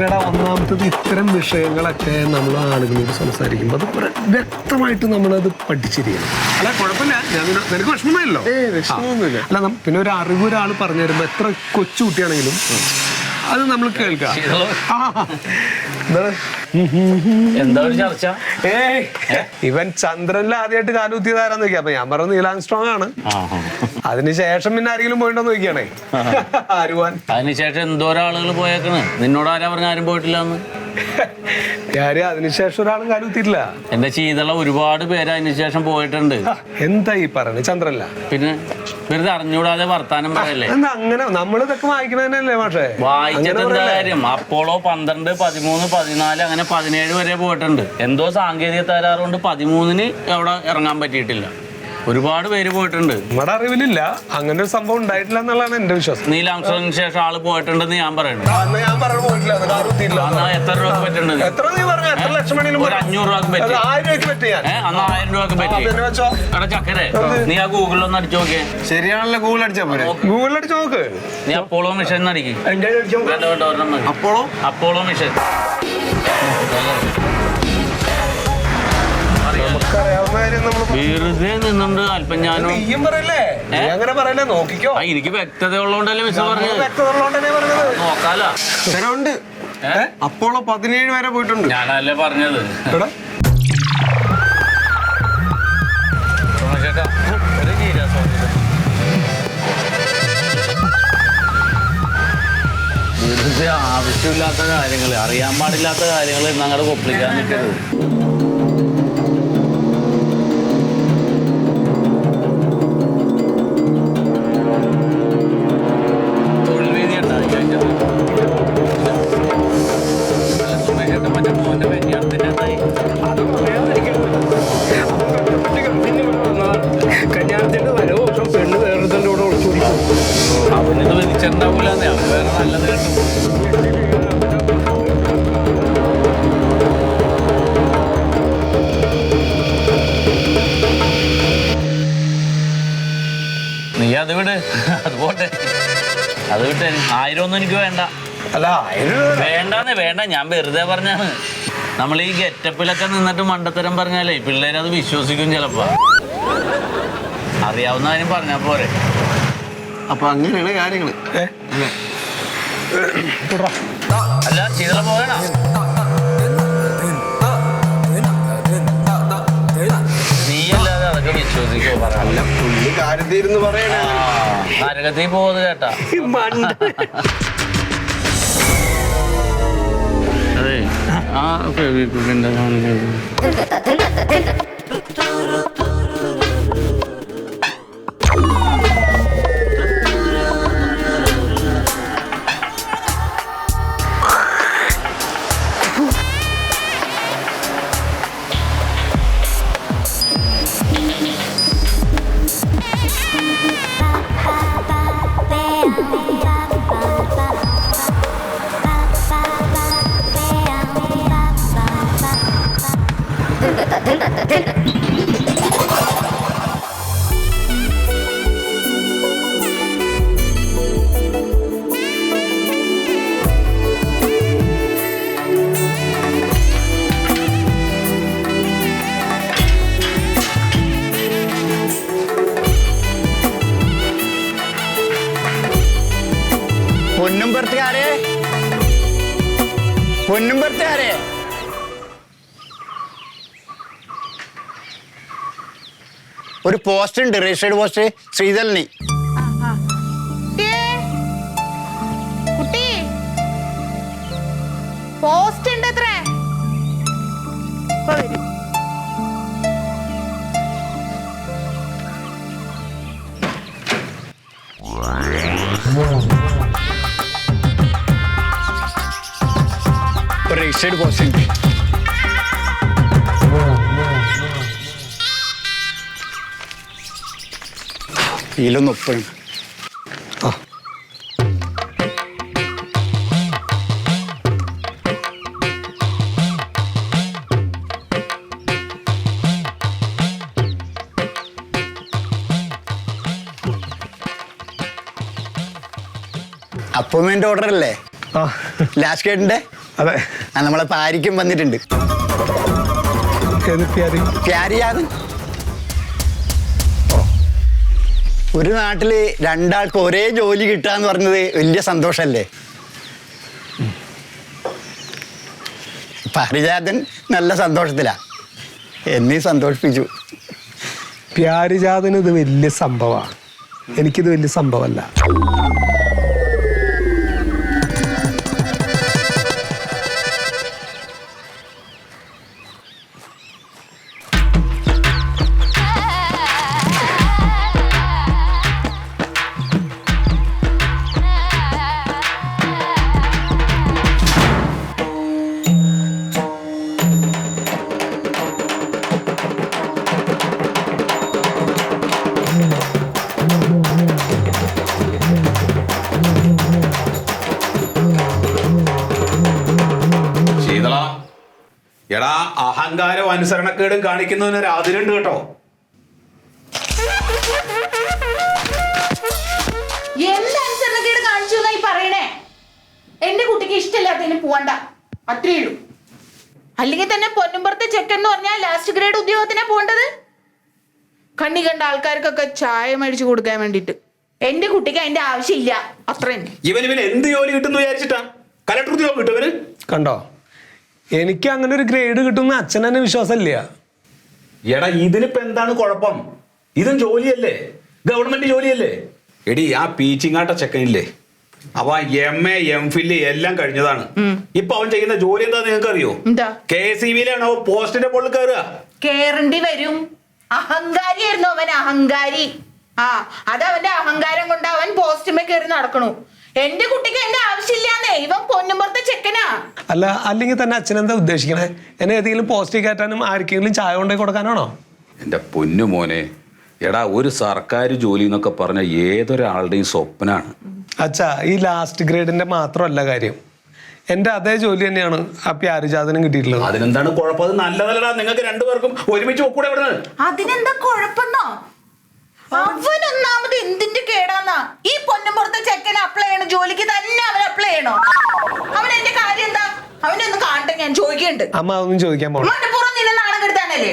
എടാ ഒന്നാമത്തത് ഇത്തരം വിഷയങ്ങളൊക്കെ നമ്മൾ ആളുകളോട് സംസാരിക്കുമ്പോൾ അത് വ്യക്തമായിട്ട് നമ്മളത് പഠിച്ചിരിക്കണം. അല്ല കുഴപ്പമില്ല, നിനക്ക് വിഷമമായല്ലോ. അല്ല പിന്നെ ഒരു അറിവ് ഒരാൾ പറഞ്ഞു തരുമ്പോൾ എത്ര കൊച്ചു കുട്ടിയാണെങ്കിലും അത് നമ്മൾ കേൾക്കാം. എന്താ ഒരു ചർച്ച? ഇവൻ ചന്ദ്രനിൽ ആദ്യമായിട്ട് കാലുകുത്തിയതാരാന്ന് നോക്കിയാ. അപ്പൊ ഞാൻ പറഞ്ഞു നീൽ ആംസ്ട്രോങ് ആണ്. അതിനുശേഷം പിന്നെ ആരെങ്കിലും പോയിട്ടോ നോക്കിയാണേ ആരുവാൻ. അതിനുശേഷം എന്തോരം ആളുകൾ പോയേക്കണ്. നിന്നോട് ആരാ പറഞ്ഞ ആരും പോയിട്ടില്ലാന്ന്? അതിനുശേഷം ഒരാളും കാലുകുത്തിയിട്ടില്ല. എന്റെ ചീതള ഒരുപാട് പേര് അതിനുശേഷം പോയിട്ടുണ്ട്. എന്താ ഈ പറഞ്ഞ ചന്ദ്രല്ല? പിന്നെ വെറുതെ അറിഞ്ഞൂടാതെ വർത്താനം പറയല്ലേ. എന്താ അങ്ങനെ നമ്മളിതൊക്കെ വായിക്കണല്ലേ മാഷേ? വായിച്ചിട്ട് എന്താ കാര്യം? അപ്പോളോ 12, 13, 14 അങ്ങനെ 17 വരെ പോയിട്ടുണ്ട്. എന്തോ സാങ്കേതിക തകരാറുകൊണ്ട് 13-ന് അവിടെ ഇറങ്ങാൻ പറ്റിയിട്ടില്ല. ഒരുപാട് പേര് പോയിട്ടുണ്ട്. നമ്മുടെ അറിവിലില്ല അങ്ങനെ ഒരു സംഭവം ഉണ്ടായിട്ടില്ല എന്നുള്ളതാണ് എന്റെ വിശ്വാസം. നീൽ ആംസ്ട്രോങ്ങിന് ശേഷം ആള് പോയിട്ടുണ്ടെന്ന് ഞാൻ പറയുന്നു. എത്ര രൂപക്ക് പറ്റുന്നുണ്ട്? ഒരു 500 രൂപക്ക് പറ്റി. അന്ന് 1000 രൂപക്ക് പറ്റി. എടാ ചക്കരെ, നീ ആ ഗൂഗിളിലൊന്ന് അടിച്ചു നോക്കിയേ. ശരിയാണല്ലോ, ഗൂഗിൾ അടിച്ചാ പോലെ. ഗൂഗിൾ അടിച്ചു നോക്ക്. നീ അപ്പോളോ മിഷൻ അടിക്കും. Apollo mission. വെറുതെ നിന്നുണ്ട് അല്പം ഞാനും. എനിക്ക് വ്യക്തത ഉള്ളതുകൊണ്ടല്ലേ മിസ് പറഞ്ഞത്. നോക്കാലോ. അപ്പോളോ 17 വരെ പോയിട്ടുണ്ട്. ഞാനല്ലേ പറഞ്ഞത്. വെറുതെ ആവശ്യമില്ലാത്ത കാര്യങ്ങൾ, അറിയാൻ പാടില്ലാത്ത കാര്യങ്ങൾ ഞങ്ങളുടെ കൊപ്പിക്കാൻ നിൽക്കരുത്. കല്യാണത്തിന്റെ വരവോഷം പെണ്ണ് വേറെ കൂടെ ഒളിച്ചോടിക്കും. അവനിത് വലിച്ചിട്ടുണ്ടാവൂലെന്നേ, അവന് വേറെ നല്ലത് കിട്ടും. നീ അത് വിട്, അത് പോട്ടെ, അത് വിട്ടേ. 1000 ഒന്നും എനിക്ക് വേണ്ട. അല്ല വേണ്ടാന്ന് വേണ്ട, ഞാൻ വെറുതെ പറഞ്ഞാണ്. നമ്മൾ ഈ ഗെറ്റപ്പിലൊക്കെ നിന്നിട്ട് മണ്ടത്തരം പറഞ്ഞാലേ പിള്ളേരത് വിശ്വസിക്കും ചിലപ്പോ. അറിയാവുന്ന കാര്യം പറഞ്ഞാ പോരെ. അപ്പൊ അങ്ങനെയാണ് കാര്യങ്ങള്. അല്ല ചീതള പോകണ നീയല്ലാതെ അതൊക്കെ വിശ്വസിക്കോ? പറയല്ല, പുള്ളി കാര്യത്തിരുന്ന് പറയണ. നരകത്തിൽ പോകുന്നത് കേട്ടാ. അതെ ആ ഫെവിക്വിക്കിന്റെ പൊന്നും ബർത്താരെ ഒരു പോസ്റ്റ് ഉണ്ട്, രജിസ്റ്റേർഡ് പോസ്റ്റ് ശ്രീധലിനി. പോസ്റ്റ് ഉണ്ട് എത്ര രജിസ്റ്റേർഡ് പോസ്റ്റ് ഉണ്ട്. ഇതിലൊന്ന് ഒപ്പം. അപ്പോയിന്റ്മെന്റ് ഓർഡർ അല്ലേ ലാസ്റ്റ് ഗേറ്റിന്റെ? അതെ. നമ്മളെ പാരിക്കും വന്നിട്ടുണ്ട്. ഏത് പ്യാരി? പ്യാരിയാത് ഒരു നാട്ടില് രണ്ടാൾക്ക് ഒരേ ജോലി കിട്ടാന്ന് പറഞ്ഞത് വലിയ സന്തോഷല്ലേ? പാരിജാതൻ നല്ല സന്തോഷത്തിലാ, എന്നെ സന്തോഷിപ്പിച്ചു. പ്യാരിജാതന് ഇത് വലിയ സംഭവമാണ്, എനിക്കിത് വലിയ സംഭവമല്ല. എടാ, അഹങ്കാരവും അനുസരണക്കേടും കാണിക്കുന്നതിനൊരു അതിരുണ്ട് കേട്ടോ. എന്ത് അനുസരണക്കേട് കാണിച്ചു എന്നായി പറയണേ? എന്റെ കുട്ടിക്ക് ഇഷ്ടമില്ലാത്തതിന് പോവണ്ട, അത്രേ ഉള്ളൂ. അല്ലെങ്കിൽ തന്നെ പൊന്നുംപുറത്തെ ചെക്കൻ എന്ന് പറഞ്ഞാൽ ലാസ്റ്റ് ഗ്രേഡ് ഉദ്യോഗത്തിനാ പോകേണ്ടത്. കണ്ണി കണ്ട ആൾക്കാർക്കൊക്കെ ചായ മേടിച്ചു കൊടുക്കാൻ വേണ്ടിട്ട്. എന്റെ കുട്ടിക്ക് അതിന്റെ ആവശ്യമില്ല, അത്ര തന്നെ. ഇവന് എന്ത് ജോലി കിട്ടുന്നു വിചാരിച്ചിട്ടാ? കലക്ടർ ഉദ്യോഗം കിട്ടും ഇവന്? കണ്ടോ, എനിക്ക് അങ്ങനെ ഒരു ഗ്രേഡ് കിട്ടുന്ന അച്ഛൻ തന്നെ വിശ്വാസമില്ല. എടാ, ഇതിനിപ്പോ എന്താണ് കുഴപ്പം? ഇതും ജോലിയല്ലേ, ഗവൺമെന്റ് ജോലിയല്ലേ? എടി, ആ പീച്ചിങ്ങാട്ട ചെക്കനില്ലേ, അവ MA MPhil എല്ലാം കഴിഞ്ഞതാണ്. ഇപ്പൊ അവൻ ചെയ്യുന്ന ജോലി എന്താ നിങ്ങൾക്ക് അറിയോ? KCB-യിലാണ് അവൻ പോസ്റ്റിന്റെ മുകളിൽ കയറുക. കേറേണ്ടി വരും. അഹങ്കാരിയായിരുന്നു അവൻ, അഹങ്കാരി. അതവന്റെ അഹങ്കാരം കൊണ്ട് അവൻ പോസ്റ്റുമേ കയറി നടക്കണു. എന്റെ കുട്ടിക്ക് എന്റെ ആവശ്യമില്ലാന്നേ, ഇവൻ പൊന്നുംപുറത്തെ ചെക്കനാ. അല്ല, അല്ലെങ്കിൽ തന്നെ അച്ഛൻ എന്താ ഉദ്ദേശിക്കണേ? എന്നെ ഏതെങ്കിലും പോസ്റ്റ് കയറ്റാനും ആർക്കെങ്കിലും ചായ കൊണ്ടേ കൊടുക്കാനാണോ? എന്റെ പൊന്നു മോനെ, എടാ, ഒരു സർക്കാർ ജോലി എന്നൊക്കെ പറഞ്ഞ ഏതൊരാളുടെയും സ്വപ്നാണ്. അച്ഛാ, ഈ ലാസ്റ്റ് ഗ്രേഡിന്റെ മാത്രമല്ല കാര്യം, എന്റെ അതേ ജോലി തന്നെയാണ് ആ പ്യാരിജാതനും കിട്ടിയിട്ടുള്ളത്. അതിനെന്താണ് കുഴപ്പം? അത് നല്ലതല്ലടാ, നിങ്ങൾക്ക് രണ്ടുപേർക്കും ഒരുമിച്ച് ഒക്കൂടെ ഇവിടുന്ന്. അതിനെന്താ കുഴപ്പമെന്നോ? അവൻ ഒന്നാമത് എന്തിന്റെ കേടാന്നാ? ഈ പൊന്നുംപുറത്തെ ചെക്കൻ അപ്ലൈ ചെയ്യണ ജോലിക്ക് തന്നെ അവൻ അപ്ലൈ ചെയ്യണോ? അവൻ എന്റെ കാര്യം എന്താ? അവനൊന്ന് കാണട്ടെ, ഞാൻ ചോദിക്കുന്നുണ്ട്. അമ്മ അതൊന്നും ചോദിക്കാൻ പോകണം. മലപ്പുറം നിന്നെ നാണം കെടുത്താനല്ലേ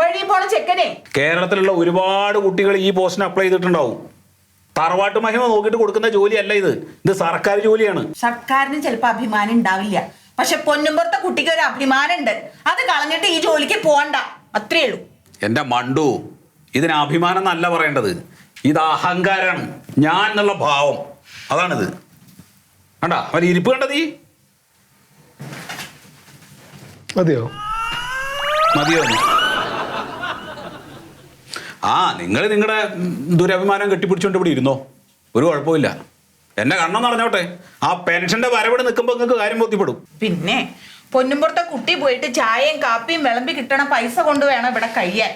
വഴി പോണ ചെക്കനെ? കേരളത്തിലുള്ള ഒരുപാട് കുട്ടികൾ ഈ പോസ്റ്റിന് അപ്ലൈ ചെയ്തിട്ടുണ്ടാവും. തറവാട്ട് മഹിമ നോക്കിയിട്ട് കൊടുക്കുന്ന ജോലിയല്ല ഇത്, ഇത് സർക്കാർ ജോലിയാണ്. സർക്കാരിന് ചിലപ്പോ അഭിമാനം ഉണ്ടാവില്ല, പക്ഷെ പൊന്നുംപുറത്തെ കുട്ടിക്ക് ഒരു അഭിമാനം ഉണ്ട്. അത് കളഞ്ഞിട്ട് ഈ ജോലിക്ക് പോകണ്ട, അത്രേ ഉള്ളൂ. എന്റെ മണ്ടു, ഇതിന് അഭിമാനം എന്നല്ല പറയേണ്ടത്, ഇത് അഹങ്കാരാണ്. ഞാൻ എന്നുള്ള ഭാവം, അതാണിത്. കണ്ടാ അവൻ ഇരിപ്പ് കണ്ടത്? മതിയോ? മതിയോ? നിങ്ങൾ നിങ്ങളുടെ ദുരഭിമാനം കെട്ടിപ്പിടിച്ചോണ്ട് ഇവിടെ ഇരുന്നോ, ഒരു കുഴപ്പമില്ല. എന്നെ കണ്ണെന്ന് പറഞ്ഞോട്ടെ, ആ പെൻഷന്റെ വരവിടെ നിൽക്കുമ്പോൾ നിങ്ങൾക്ക് കാര്യം ബോധ്യപ്പെടും. പിന്നെ പൊന്നുംപുറത്തെ കുട്ടി പോയിട്ട് ചായയും കാപ്പിയും വിളമ്പി കിട്ടണ പൈസ കൊണ്ട് വേണം ഇവിടെ കഴിയാൻ.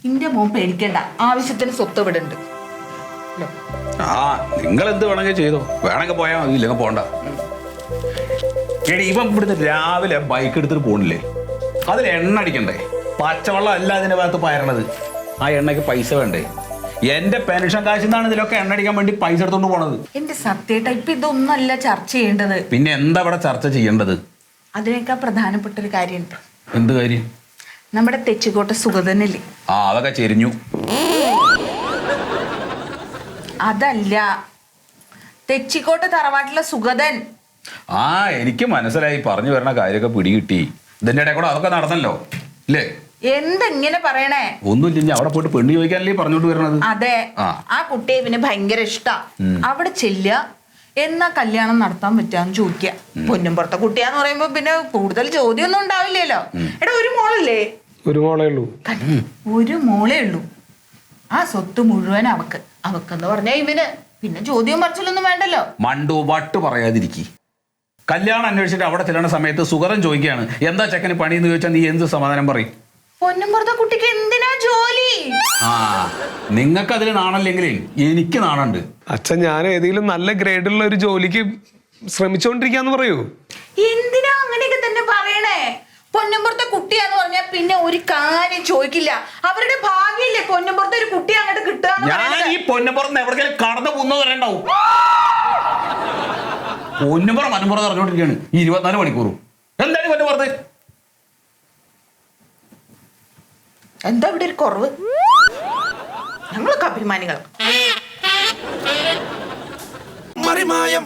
ഇന്റെ മോൻ പേടിക്കണ്ട, ആവശ്യത്തിന് സ്വത്ത് ഇവിടെ ഉണ്ട്. നിങ്ങൾ എന്ത് വേണമെങ്കിൽ ചെയ്തോ, വേണമെങ്കിൽ പോയാൽ മതി, ഇല്ലെങ്കിൽ പോണ്ട. ഇവൻ ഇവിടുന്ന് രാവിലെ ബൈക്ക് എടുത്തിട്ട് പോകണില്ലേ, അതിൽ എണ്ണ അടിക്കണ്ടേ? പച്ചവെള്ളം അല്ല അതിന്റെ ഭാഗത്ത് പയറണത്, ആ എണ്ണയ്ക്ക് പൈസ വേണ്ടേ? എന്റെ പെൻഷൻ കാശിൽ നിന്നാണ് ഇതിലൊക്കെ എണ്ണ അടിക്കാൻ വേണ്ടി പൈസ എടുത്തോണ്ട് പോണത്. എന്റെ സത്യേട്ട, ഇപ്പൊ ഇതൊന്നല്ല ചർച്ച ചെയ്യേണ്ടത്. പിന്നെ എന്താ ഇവിടെ ചർച്ച ചെയ്യേണ്ടത്? അതിനേക്കാൾ പ്രധാനപ്പെട്ട ഒരു കാര്യമുണ്ട്. എന്ത് കാര്യം? നമ്മുടെ തെച്ചിക്കോട്ട സുഗതനില്ലേ, അതൊക്കെ ചെരിഞ്ഞു. അതല്ല, തെച്ചിക്കോട്ട തറവാട്ടിലെ സുഗതൻ. എനിക്ക് മനസ്സിലായി, പറഞ്ഞു വരണ കാര്യമൊക്കെ പിടികിട്ടി. ഇതിന്റെ ഇടയിൽ കൂടെ അതൊക്കെ നടന്നല്ലോ അല്ലേ? എന്തെങ്ങനെ പറയണേ? ഒന്നുമില്ല, അവിടെ പോയിട്ട് പെണ്ണ് ചോദിക്കാനല്ലേ പറഞ്ഞോണ്ട് വരണത്? അതെ, ആ കുട്ടിയെ ഇവന് ഭയങ്കര ഇഷ്ടാ. അവിടെ ചെല്ലുക, എന്നാ കല്യാണം നടത്താൻ പറ്റാന്ന് ചോദിക്കുക. പൊന്നുംപുറത്തെ കുട്ടിയാന്ന് പറയുമ്പോ പിന്നെ കൂടുതൽ ചോദ്യമൊന്നും ഉണ്ടാവില്ലല്ലോ. എടാ, ഒരു മോളല്ലേ? ഒരു മോളേ ഉള്ളൂ. ഒരു മോളേ ഉള്ളൂ. ആ സ്വത്ത് മുഴുവൻ അവക്കെന്ന് പറഞ്ഞാ ഇവന് പിന്നെ ചോദ്യവും പറച്ചിലൊന്നും വേണ്ടല്ലോ. മണ്ടു, വട്ട് പറയാതിരിക്കി. കല്യാണം അന്വേഷിച്ചിട്ട് അവിടെ ചെല്ലണ സമയത്ത് സുഗതൻ ചോദിക്കുകയാണ് എന്താ ചെക്കന് പണിയെന്ന് ചോദിച്ചാൽ നീ എന്ത് സമാധാനം പറയും? പൊന്നുംപുറത്തെ കുട്ടിക്ക് എന്തിനാ ജോലി? നിങ്ങൾക്ക് അതിൽ നാണല്ലെങ്കിലേ എനിക്ക് നാണുണ്ട്. അച്ഛൻ, ഞാൻ ഏതെങ്കിലും നല്ല ഗ്രേഡുള്ള ഒരു ജോലിക്ക് ശ്രമിച്ചോണ്ടിരിക്കാന്ന് പറയൂ. എന്തിനാ അങ്ങനെയൊക്കെ തന്നെ പറയണേ? പൊന്നുംപുറത്തെ കുട്ടിയാന്ന് പറഞ്ഞാൽ പിന്നെ ഒരു കാര്യം ചോദിക്കില്ല. അവരുടെ ഭാഗ്യല്ലേ പൊന്നുംപുറത്തെ ഒരു കുട്ടി അങ്ങോട്ട് കിട്ടുക. ഞാൻ ഈ പൊന്നുംപുറത്ത് എവിടെയെങ്കിലും കടന്നു പോകുന്നത് വരണ്ടാവും. പൊന്നുംപുറം മനുപുറം പറഞ്ഞോണ്ടിരിക്കുകയാണ് 24 മണിക്കൂറും. എന്താണ് ഇവന്റെ പുറത്ത്? എന്താ ഇവിടെ ഒരു കുറവ്? ഞങ്ങളൊക്കെ അഭിമാനികൾ. മറിമായം